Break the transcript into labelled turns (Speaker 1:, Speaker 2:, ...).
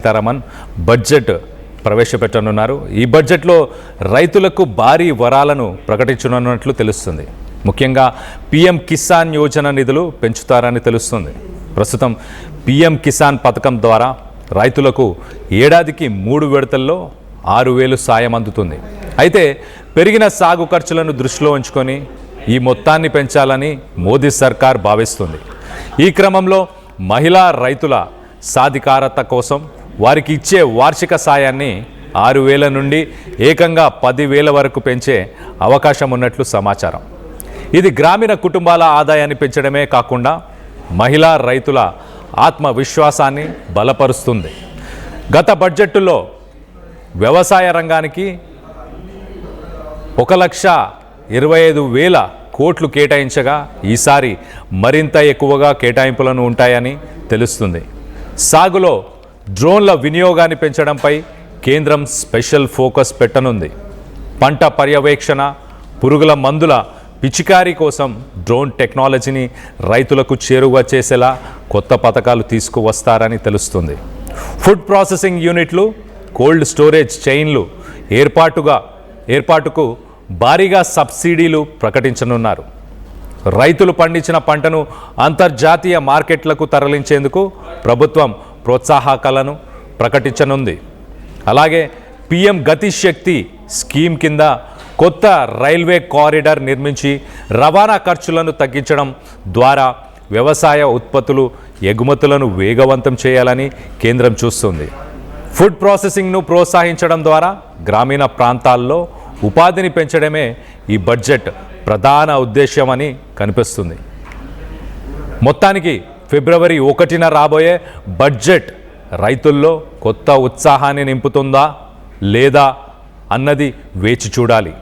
Speaker 1: Sitharaman budget ప్రవేశపెట్టనున్నారు. ఈ బడ్జెట్లో రైతులకు భారీ వరాలను ప్రకటించనున్నట్లు తెలుస్తుంది. ముఖ్యంగా పీఎం కిసాన్ యోజన నిధులు పెంచుతారని తెలుస్తుంది. ప్రస్తుతం పీఎం కిసాన్ పథకం ద్వారా రైతులకు ఏడాదికి 3 విడతల్లో 6,000 సాయం అందుతుంది. అయితే పెరిగిన సాగు ఖర్చులను దృష్టిలో ఉంచుకొని ఈ మొత్తాన్ని పెంచాలని మోదీ సర్కార్ భావిస్తుంది. ఈ క్రమంలో మహిళా రైతుల సాధికారత కోసం వారికి ఇచ్చే వార్షిక సాయాన్ని 6,000 నుండి ఏకంగా 10,000 వరకు పెంచే అవకాశం ఉన్నట్లు సమాచారం. ఇది గ్రామీణ కుటుంబాల ఆదాయాన్ని పెంచడమే కాకుండా మహిళా రైతుల ఆత్మవిశ్వాసాన్ని బలపరుస్తుంది. గత బడ్జెట్లో వ్యవసాయ రంగానికి 1,25,000 కోట్లు కేటాయించగా ఈసారి మరింత ఎక్కువగా కేటాయింపులను ఉంటాయని తెలుస్తుంది. సాగులో డ్రోన్ల వినియోగాన్ని పెంచడంపై కేంద్రం స్పెషల్ ఫోకస్ పెట్టనుంది. పంట పర్యవేక్షణ, పురుగుల మందుల పిచికారీ కోసం డ్రోన్ టెక్నాలజీని రైతులకు చేరువ చేసేలా కొత్త పథకాలు తీసుకువస్తారని తెలుస్తుంది. ఫుడ్ ప్రాసెసింగ్ యూనిట్లు, కోల్డ్ స్టోరేజ్ చైన్లు ఏర్పాటుకు భారీగా సబ్సిడీలు ప్రకటించనున్నారు. రైతులు పండించిన పంటను అంతర్జాతీయ మార్కెట్లకు తరలించేందుకు ప్రభుత్వం ప్రోత్సాహకాలను ప్రకటించనుంది. అలాగే పీఎం గతి శక్తి స్కీమ్ కింద కొత్త రైల్వే కారిడార్ నిర్మించి రవాణా ఖర్చులను తగ్గించడం ద్వారా వ్యవసాయ ఉత్పత్తులు ఎగుమతులను వేగవంతం చేయాలని కేంద్రం చూస్తుంది. ఫుడ్ ప్రాసెసింగ్ను ప్రోత్సహించడం ద్వారా గ్రామీణ ప్రాంతాల్లో ఉపాధిని పెంచడమే ఈ బడ్జెట్ ప్రధాన ఉద్దేశ్యమని కనిపిస్తుంది. మొత్తానికి ఫిబ్రవరి 1న రాబోయే బడ్జెట్ రైతుల్లో కొత్త ఉత్సాహాన్ని నింపుతుందా లేదా అన్నది వేచి చూడాలి.